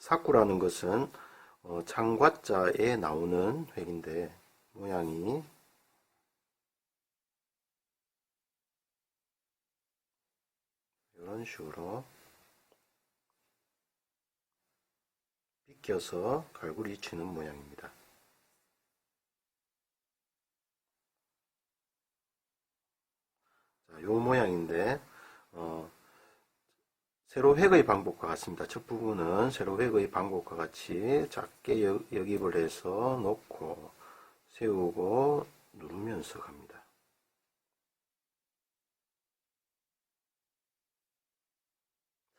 사쿠라는 것은 창과자에 나오는 획인데 모양이 이런 식으로 비껴서 갈고리 치는 모양입니다. 자, 요 모양인데 세로 획의 방법과 같습니다. 첫 부분은 세로 획의 방법과 같이 작게 역입을 해서 놓고 세우고 누르면서 갑니다.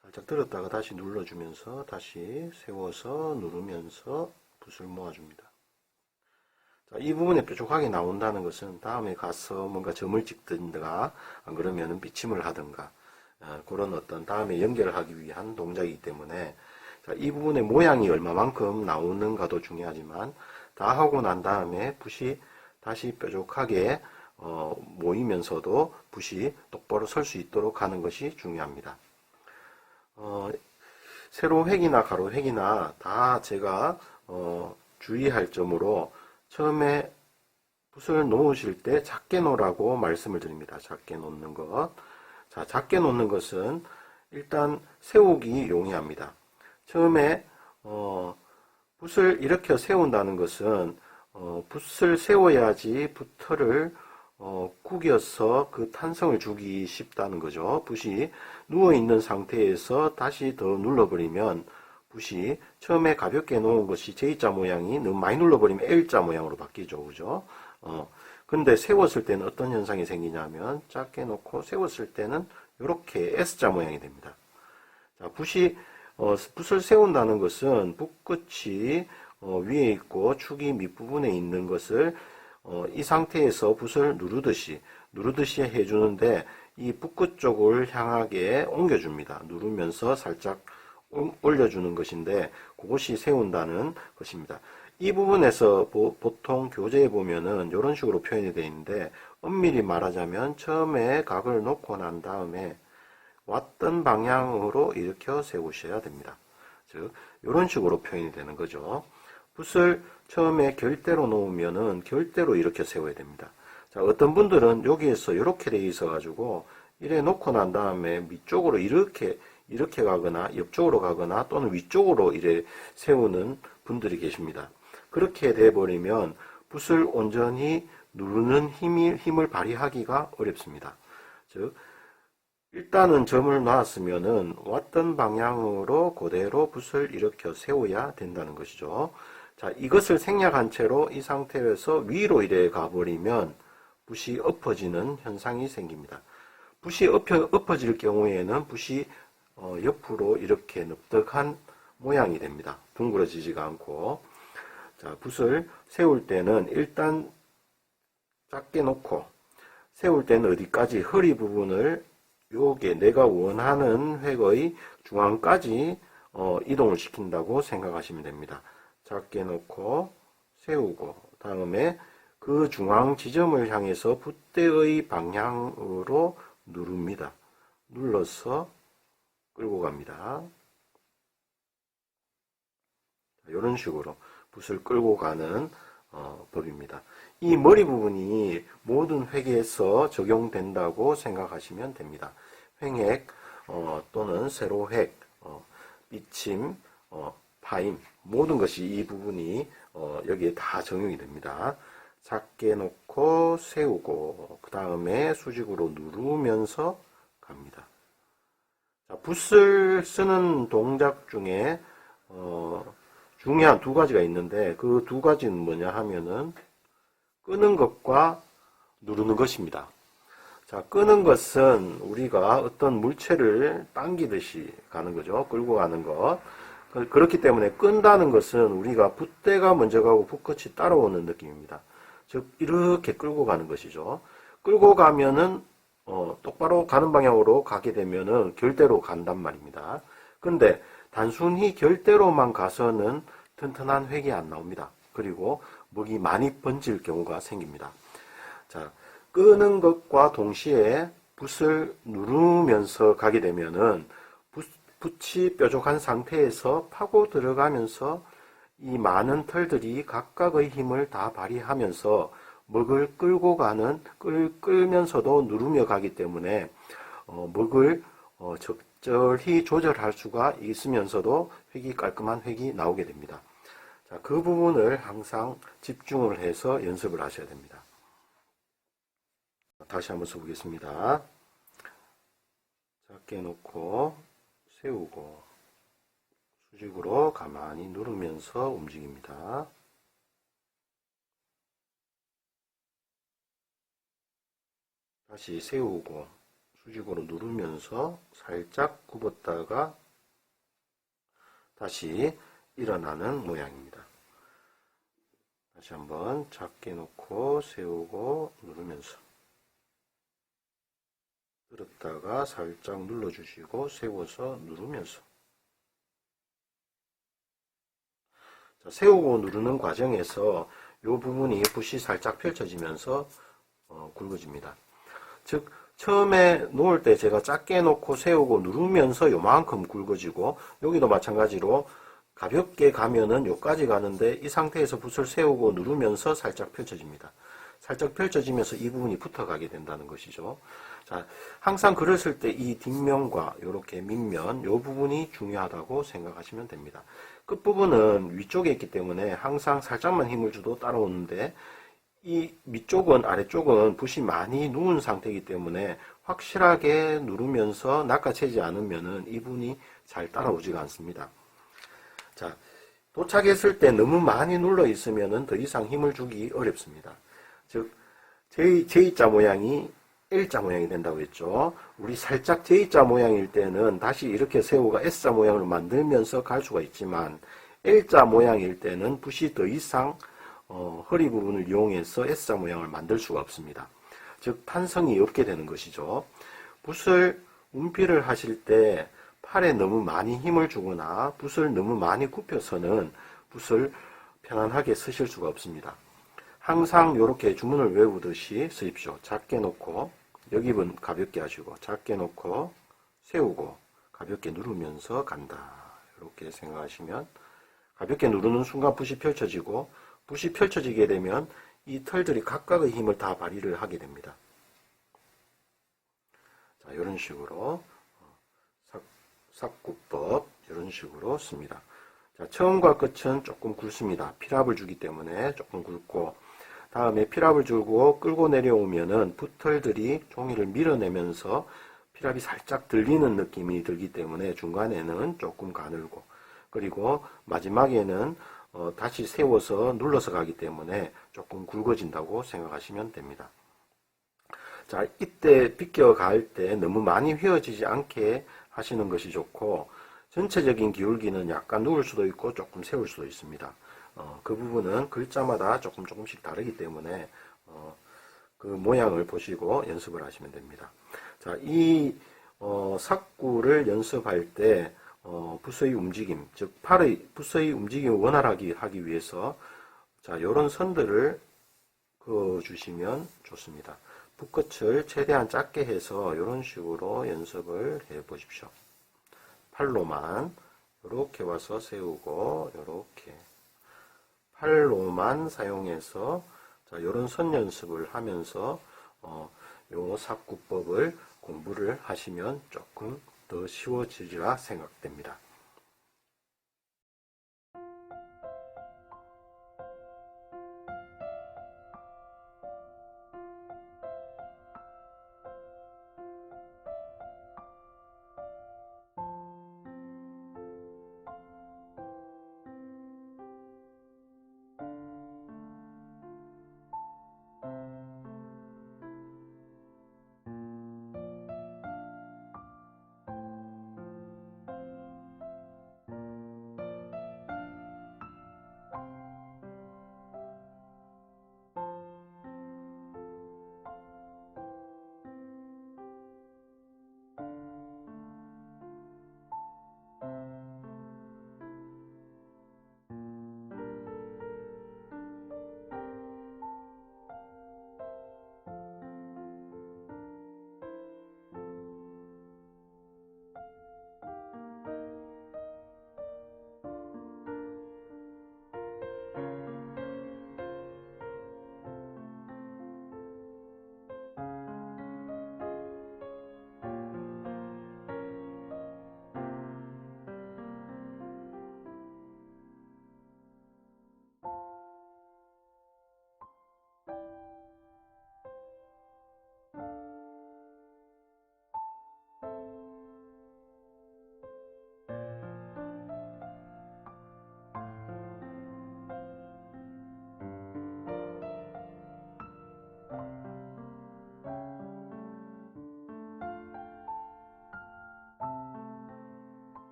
살짝 들었다가 다시 눌러주면서 다시 세워서 누르면서 붓을 모아줍니다. 자, 이 부분에 뾰족하게 나온다는 것은 다음에 가서 뭔가 점을 찍든가 안 그러면 비침을 하든가 그런 어떤 다음에 연결하기 위한 동작이기 때문에 자, 이 부분의 모양이 얼마만큼 나오는가도 중요하지만 다 하고 난 다음에 붓이 다시 뾰족하게 모이면서도 붓이 똑바로 설 수 있도록 하는 것이 중요합니다. 세로 획이나 가로 획이나 다 제가 주의할 점으로 처음에 붓을 놓으실 때 작게 놓으라고 말씀을 드립니다. 작게 놓는 것. 자, 작게 놓는 것은 일단 세우기 용이합니다. 처음에 붓을 이렇게 세운다는 것은 붓을 세워야지 붓털을 구겨서 그 탄성을 주기 쉽다는 거죠. 붓이 누워있는 상태에서 다시 더 눌러버리면 붓이 처음에 가볍게 놓은 것이 J자 모양이 너무 많이 눌러버리면 L자 모양으로 바뀌죠. 그죠? 근데 세웠을 때는 어떤 현상이 생기냐면 작게 놓고 세웠을 때는 이렇게 S자 모양이 됩니다. 자, 붓을 세운다는 것은 붓끝이 위에 있고 축이 밑부분에 있는 것을 이 상태에서 붓을 누르듯이 해주는데 이 붓끝 쪽을 향하게 옮겨줍니다. 누르면서 살짝 올려주는 것인데 그것이 세운다는 것입니다. 이 부분에서 보통 교재에 보면은 이런 식으로 표현이 되어 있는데 엄밀히 말하자면 처음에 각을 놓고 난 다음에 왔던 방향으로 일으켜 세우셔야 됩니다. 즉 이런 식으로 표현이 되는 거죠. 붓을 처음에 결대로 놓으면은 결대로 이렇게 세워야 됩니다. 자, 어떤 분들은 여기에서 이렇게 돼 있어 가지고 이래 놓고 난 다음에 밑쪽으로 이렇게 가거나 옆쪽으로 가거나 또는 위쪽으로 이래 세우는 분들이 계십니다. 그렇게 돼 버리면 붓을 온전히 누르는 힘을 발휘하기가 어렵습니다. 즉 일단은 점을 놨으면은 왔던 방향으로 그대로 붓을 일으켜 세워야 된다는 것이죠. 자, 이것을 생략한 채로 이 상태에서 위로 이래 가버리면 붓이 엎어지는 현상이 생깁니다. 붓이 엎어질 경우에는 붓이 옆으로 이렇게 넓적한 모양이 됩니다. 둥그러지지가 않고. 자, 붓을 세울 때는 일단 작게 놓고 세울 때는 어디까지 허리 부분을 요게 내가 원하는 획의 중앙까지 이동을 시킨다고 생각하시면 됩니다. 작게 놓고 세우고 다음에 그 중앙 지점을 향해서 붓대의 방향으로 누릅니다. 눌러서 끌고 갑니다. 이런 식으로 붓을 끌고 가는 법입니다. 이 머리 부분이 모든 획에서 적용된다고 생각하시면 됩니다. 횡획 또는 세로획, 비침, 파임 모든 것이 이 부분이 여기에 다 적용이 됩니다. 작게 놓고 세우고 그 다음에 수직으로 누르면서 갑니다. 자, 붓을 쓰는 동작 중에 중요한 두 가지가 있는데 그 두 가지는 뭐냐 하면은 끄는 것과 누르는 것입니다. 자, 끄는 것은 우리가 어떤 물체를 당기듯이 가는 거죠. 끌고 가는 것. 그렇기 때문에 끈다는 것은 우리가 붓대가 먼저 가고 붓끝이 따라오는 느낌입니다. 즉 이렇게 끌고 가는 것이죠. 끌고 가면은 똑바로 가는 방향으로 가게 되면은 결대로 간단 말입니다. 근데 단순히 결대로만 가서는 튼튼한 획이 안 나옵니다. 그리고 먹이 많이 번질 경우가 생깁니다. 자, 끄는 것과 동시에 붓을 누르면서 가게 되면은 붓이 뾰족한 상태에서 파고 들어가면서 이 많은 털들이 각각의 힘을 다 발휘하면서 먹을 끌고 가는, 끌면서도 누르며 가기 때문에 먹을 적절히 조절할 수가 있으면서도 깔끔한 획이 나오게 됩니다. 자, 그 부분을 항상 집중을 해서 연습을 하셔야 됩니다. 다시 한번 써보겠습니다. 작게 놓고 세우고 수직으로 가만히 누르면서 움직입니다. 다시 세우고 수직으로 누르면서 살짝 굽었다가 다시 일어나는 모양입니다. 다시 한번 작게 놓고 세우고 누르면서 들었다가 살짝 눌러주시고 세워서 누르면서 자, 세우고 누르는 과정에서 이 부분이 붓이 살짝 펼쳐지면서 굵어집니다. 즉 처음에 놓을 때 제가 작게 놓고 세우고 누르면서 요만큼 굵어지고 여기도 마찬가지로 가볍게 가면은 요까지 가는데 이 상태에서 붓을 세우고 누르면서 살짝 펼쳐집니다. 살짝 펼쳐지면서 이 부분이 붙어가게 된다는 것이죠. 자, 항상 글을 쓸 때 이 뒷면과 이렇게 밑면 이 부분이 중요하다고 생각하시면 됩니다. 끝부분은 위쪽에 있기 때문에 항상 살짝만 힘을 줘도 따라오는데 이 밑쪽은 아래쪽은 붓이 많이 누운 상태이기 때문에 확실하게 누르면서 낚아채지 않으면은 이 부분이 잘 따라오지가 않습니다. 자, 도착했을 때 너무 많이 눌러 있으면은 더 이상 힘을 주기 어렵습니다. 즉 J자 모양이 L자 모양이 된다고 했죠. 우리 살짝 J자 모양일 때는 다시 이렇게 세우가 S자 모양을 만들면서 갈 수가 있지만 L자 모양일 때는 붓이 더 이상 허리 부분을 이용해서 S자 모양을 만들 수가 없습니다. 즉 탄성이 없게 되는 것이죠. 붓을 운필을 하실 때 팔에 너무 많이 힘을 주거나 붓을 너무 많이 굽혀서는 붓을 편안하게 쓰실 수가 없습니다. 항상 이렇게 주문을 외우듯이 쓰십시오. 작게 놓고 여기는 가볍게 하시고 작게 놓고 세우고 가볍게 누르면서 간다. 이렇게 생각하시면 가볍게 누르는 순간 붓이 펼쳐지고 붓이 펼쳐지게 되면 이 털들이 각각의 힘을 다 발휘를 하게 됩니다. 자, 이런 식으로 삭구법 이런 식으로 씁니다. 자, 처음과 끝은 조금 굵습니다. 필압을 주기 때문에 조금 굵고 다음에 필압을 주고 끌고 내려오면은 붓털들이 종이를 밀어내면서 필압이 살짝 들리는 느낌이 들기 때문에 중간에는 조금 가늘고 그리고 마지막에는 다시 세워서 눌러서 가기 때문에 조금 굵어진다고 생각하시면 됩니다. 자, 이때 비껴갈 때 너무 많이 휘어지지 않게 하시는 것이 좋고 전체적인 기울기는 약간 누울 수도 있고 조금 세울 수도 있습니다. 그 부분은 글자마다 조금씩 다르기 때문에 그 모양을 보시고 연습을 하시면 됩니다. 자, 이 삭구를 연습할 때 붓의 움직임, 즉 팔의 붓의 움직임을 원활하게 하기 위해서 자, 요런 선들을 그어 주시면 좋습니다. 붓끝을 최대한 작게 해서 이런 식으로 연습을 해 보십시오. 팔로만 이렇게 와서 세우고 이렇게 팔로만 사용해서 자, 이런 선 연습을 하면서 요 삭구법을 공부를 하시면 조금 더 쉬워지리라 생각됩니다.